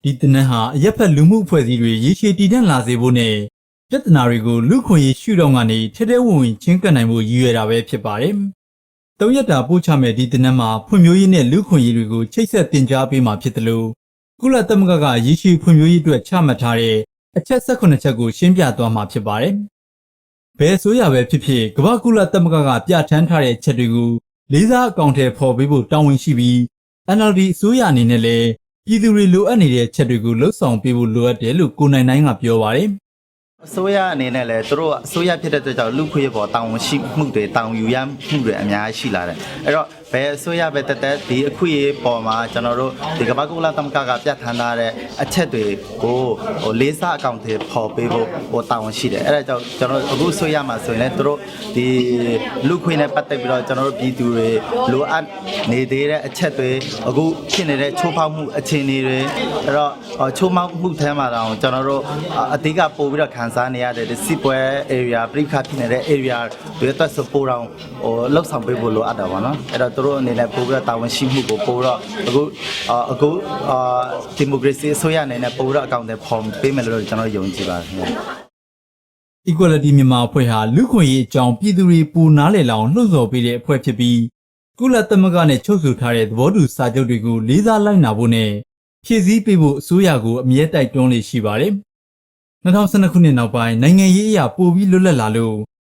ဒီတနက်ဟာအရက်ဖက်လူမှုအဖွဲ့အစည်းတွေရေရှည်တည်တံ့လာစေဖို့နဲ့ပြဿနာတွေကိုလူခွင့်ရေးရှုထောင့်ကနေထဲထဲဝင်ဝင်ချင်းကပ်နိုင်ဖို့ရည်ရွယ်တာပဲဖြစ်ပါတယ်။၃ရက်တာပို့ချမဲ့ဒီတနက်မှာဖွံ့ဖြိုးရေးနဲ့လူခွင့်ရေးတွေကိုချိတ်ဆက်တင် ကြားပေးမှာဖြစ်တယ်လို့ကုလသမဂ္ဂကရေရှည်ဖွံ့ဖြိုးရေးအတွက်ချမှတ်ထားတဲ့အချက်18ချက်ကိုရှင်းပြသွားမှာဖြစ်ပါတယ်။ဘယ်ဆိုရပဲဖြစ်ဖြစ်ကမ္ဘာကုလသမဂ္ဂကပြဋ္ဌာန်းထားတဲ့အချက်တွေကိုလေးစားအကောင့်ထဲပေါ်ပေးဖို့တာဝန်ရှိပြီး NLD အစိုးရအနေနဲ့လည်းပြည်သူတွေလိုအပ်နေတဲ့ချက်တွေကိုလှုပ်ဆောင်ပေးဖို့လိုအပ်တယ်လို့ကိုနိုင်နိုင်ကပြောပါတယ်အစိုးရအနေနဲ့လည်းသူတို့အစိုးရဖြစ်တဲ့အတွက်ကြောင့်လူခွေပေါ်တောင်းရှိမှုတွေတောင်းယူရမှုတွေအများကြီးရှိလာတယ်အဲ့တော့ဘယ်အစိုးရပဲတက်တက်ဒီအခွင့်အရေးပေါ်မှာကျွန်တော်တို့ဒီကမ္ဘာကုလသမဂ္ဂကပြဋ္ဌာန်းထားတဲ့အချက်တွေကိုလေးစားအကောင့်တွေပေါ်ပေးဖို့တောင်းရှိတယ်အဲ့ဒါကြောင့်ကျွန်တော်အခုအစိုးရမှာဆိုရင်လည်းသူတို့ဒီလူခွေနဲ့ပတ်သက်ပြီးတော့ကျွန်တော်တို့ပြည်သူတွေလိုအပ်နေသေးတဲ့အချက်တွေအခုဖြစ်နေတဲ့ချိုးဖောက်မှုအခြေအနေတွေအဲ့တော့ချိုးဖောက်မှုထဲမှာတော့ကျွန်တော်တို့အဓိကပို့ပြီးတော့ခံစားနေရတဲ့စစ်ပွဲ area ပြိခါဖြစ်နေတဲ့ area တွေအတွက် support အောင်လောက်ဆောင်ပေးဖို့လိုအပ်တာပါနော်အဲ့တော့သူတို့အနေနဲ့ပို့ပြီးတော့တာဝန်ရှိမှုကိုပို့တော့အခုဒီမိုကရေစီအစိုးရအနေနဲ့ပို့ပြီးတော့အကောင့်တွေဖော်ပေးမယ်လို့ကျွန်တော်ယုံကြည်ပါတယ်ခင်ဗျာ Equality မြန်မာအဖွဲ့ဟာလူခွင့်ရေးအကြောင်းပြည်သူတွေပူနားလည်လောင်လှုံ့ဆော်ပေးတဲ့အဖွဲ့ဖြစ်ပြီးကုလသမဂ္ဂနဲ့ချုပ်ဆိုထားတဲ့သဘောတူစာချုပ်တွေကိုလေးစားလိုက်နာဖို့နဲ့ဖြည့်ဆည်းပေးဖို့အစိုးရကိုအမြဲတိုက်တွန်းနေရှိပါတယ်2012ခုနှစ်နောက်ပိုင်းနိုင်ငံရေးအရာပိုပြီးလွတ်လပ်လာလို့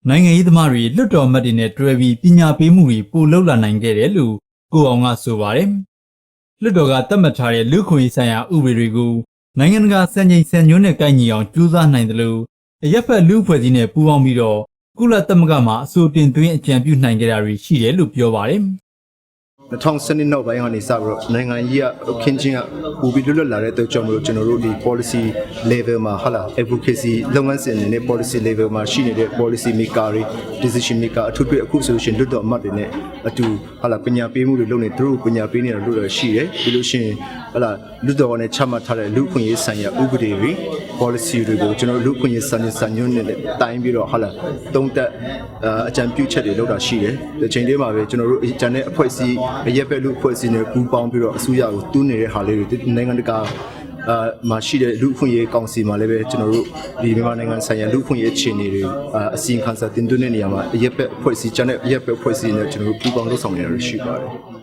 နိုင်ငံရေးသမားတွေလွတ်တော်အမတ်တွေနဲ့တွဲပြီးပညာပေးမှုတွေပိုလုပ်လာနိုင်ခဲ့တယ်လို့ကိုအောင်ကဆိုပါတယ်လွတ်တော်ကသတ်မှတ်ထားတဲ့လူခွင့်ရေးဆိုင်ရာဥပဒေတွေကိုနိုင်ငံတကာစံချိန်စံညွှန်းနဲ့ကိုက်ညီအောင်ကြိုးစားနိုင်တယ်လို့အရက်ဖက်လူအဖွဲ့အစည်းနဲ့ပူးပေါင်းပြီးတော့ကုလသမဂ္ဂမှာအဆိုတင်သွင်းအကြံပြုနိုင်ကြတာတွေရှိတယ်လို့ပြောပါတယ်2012နောက်ပိုင်းကနေစပြီးတော့နိုင်ငံကြီးကခင်းချင်းကပူပြီးလွတ်လပ်လာတဲ့အတွက်ကြောင့်မလို့ကျွန်တော်တို့ဒီ policy level မှာဟာလာ advocacy လုပ်ငန်းစဉ်တွေနဲ့ policy level မှာရှိနေတဲ့ policy maker တွေ decision maker အထူးသဖြင့်အခုဆိုရှင်လွတ်တော်အမတ်တွေနဲ့အတူဟာလာပညာပေးမှုတွေလုပ်နေသူတို့ပညာပေးနေတာလို့ရှိတယ်ပြီးလို့ရှိရင်ဟာလာလွတ်တော်နဲ့ချမှတ်ထားတဲ့လူ့အခွင့်အရေးဆိုင်ရာဥပဒေတွေ policy တွေကိုကျွန်တော်တို့လူ့အခွင့်အရေးစံညွှန်းနဲ့တိုင်းပြီးတော့ဟာလာတုံးတက်အကြံပြုချက်တွေလုပ်တာရှိတယ်ဒီချိန်လေးမှာပဲကျွန်တော်တို့ဂျန်တဲ့အဖွဲ့အစည်းအရက်ပဲလူအဖွဲ့အစည်းနဲ့ပူးပေါင်းပြီးတော့အစိုးရကိုတူးနေတဲ့ဟာလေးတွေနိုင်ငံတကာမှာရှိတဲ့လူ့အခွင့်အရေးကောင်စီမှာလည်းပဲကျွန်တော်တို့ဒီမြန်မာနိုင်ငံဆိုင်ရာလူ့အခွင့်အရေးအခြေအနေတွေအစီအခံစာတင်သွင်းတဲ့နေရာမှာအရက်ပဲအဖွဲ့အစည်းဂျန်တဲ့အရက်ပဲအဖွဲ့အစည်းနဲ့ကျွန်တော်တို့ပူးပေါင်းလုပ်ဆောင်နေတာရှိပါတယ်